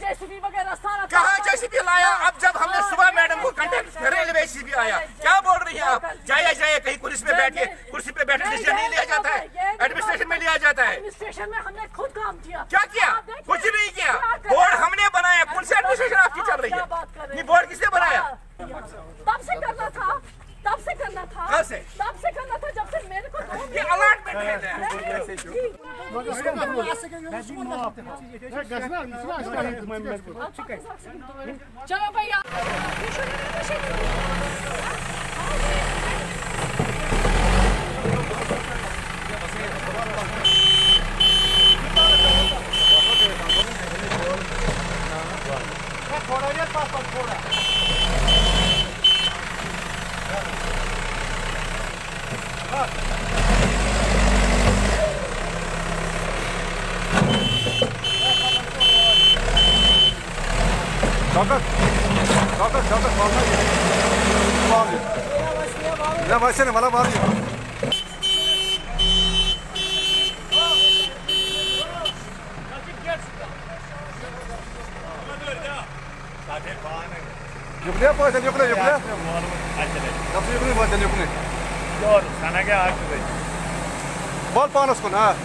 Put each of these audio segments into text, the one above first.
JCB वगैरह सारा कहाँ जेसीबी लाया? अब जब हमने सुबह मैडम को कांटेक्ट रेलवे जेसीबी आया, क्या बोल रही है आप? जाइए कहीं कुर्सी पे बैठिए, कुर्सी पे बैठे डिसीजन नहीं लिया जाता है, एडमिनिस्ट्रेशन में लिया जाता है। एडमिनिस्ट्रेशन में हमने खुद काम किया। क्या किया? कुछ नहीं किया। बोर्ड हमने बनाया, कौन सी एडमिनिस्ट्रेशन आपकी चल रही है? ये बोर्ड किसने बनाया? तब से करना था, तब से करना था, कब से? तब से करना था जब से मेरे को ये अलॉटमेंट है। चलो भैया Şavkat vallahi bağırıyor. Ya başsana bana bağırıyor. Yukle yapma sen yukle. Nasıl yukle bazen yukle. Doğru sana gel artık. Bal panos kun ha.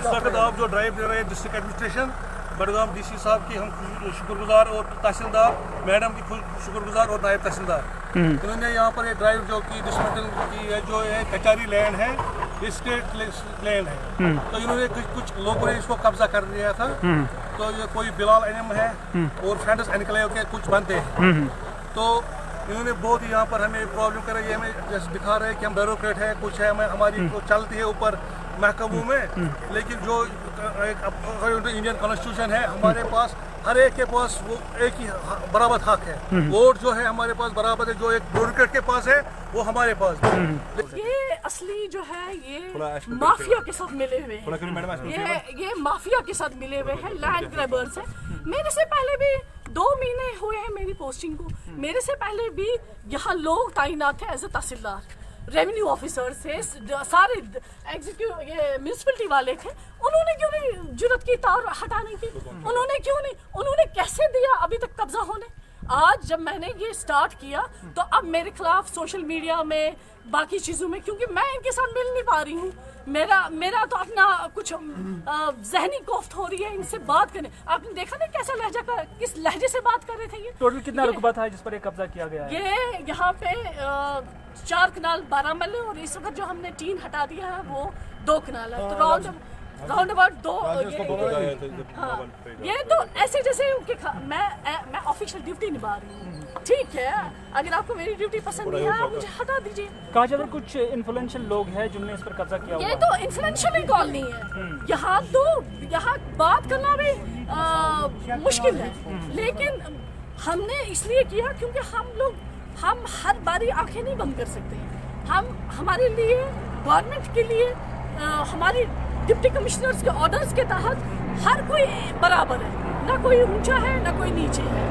इस वक्त आप जो ड्राइव दे रहे हैं डिस्ट्रिक्ट एडमिनिस्ट्रेशन बडगाम डीसी साहब की हम शुक्रगुजार और तहसीलदार मैडम की शुक्रगुजार और नायब तहसीलदार इन्होंने यहाँ पर ये ड्राइव जो की डिसमेंटल की है जो है कचहरी लैंड है ये स्टेट लैंड है तो इन्होंने कुछ लोगों ने इसको कब्जा कर लिया था तो ये कोई बिलाल एनम है और फ्रेंड्स एनक्लेव के कुछ बनते हैं तो इन्होंने बहुत ही यहाँ पर हमें प्रॉब्लम कर रही है हमें जैसे दिखा रहे हैं कि हम ब्यूरोक्रेट है कुछ है हमारी तो चलती है ऊपर महकमों में लेकिन जो इंडियन कॉन्स्टिट्यूशन है हमारे पास हर एक के पास वो एक ही बराबर हक है वोट जो है हमारे पास बराबर है जो एक ब्यूरोक्रेट के पास है वो हमारे पास ये असली जो है ये माफिया के साथ मिले हुए हैं ये माफिया के साथ मिले हुए हैं लैंड ग्रैबर्स है मेरे से पहले भी 2 महीने हुए हैं मेरी पोस्टिंग को मेरे से पहले भी यहाँ लोग तैनात थे as a tehsildar revenue officer से सारे एग्जीक्यूटिव ये म्यूनिसिपैलिटी वाले थे उन्होंने क्यों नहीं जुर्रत की तार हटाने की उन्होंने कैसे दिया अभी तक कब्जा होने आज जब मैंने ये स्टार्ट किया तो अब मेरे खिलाफ सोशल मीडिया में बाकी चीज़ों में क्योंकि मैं इनके साथ मिल नहीं पा रही हूँ मेरा तो अपना कुछ जहनी कोफ्त हो रही है इनसे बात करने आपने देखा ना कैसा लहजा का किस लहजे से बात कर रहे थे ये टोटल कितना रुकबा था जिस पर एक कब्जा किया गया है ये यहाँ पे 4 कनाल 12 मरले और इस वक्त जो हमने टीन हटा दिया है वो 2 कनाल है तो राउंड अबाउट 2 ये तो ऐसे जैसे मैं ऑफिशियल ड्यूटी निभा रही हूँ ठीक है अगर आपको मेरी ड्यूटी पसंद नहीं है आप मुझे हटा दीजिए कहा जाता है कुछ इन्फ्लुएंशियल लोग हैं जिन्होंने इस पर कब्जा किया ये तो इन्फ्लुएंशियल ही कॉलोनी है यहाँ बात करना भी मुश्किल है लेकिन हमने इसलिए किया क्योंकि हम हर बारी आंखें नहीं बंद कर सकते हम हमारे लिए गवर्नमेंट के लिए हमारी डिप्टी कमिश्नर्स के ऑर्डर्स के तहत हर कोई बराबर है ना कोई ऊंचा है ना कोई नीचे है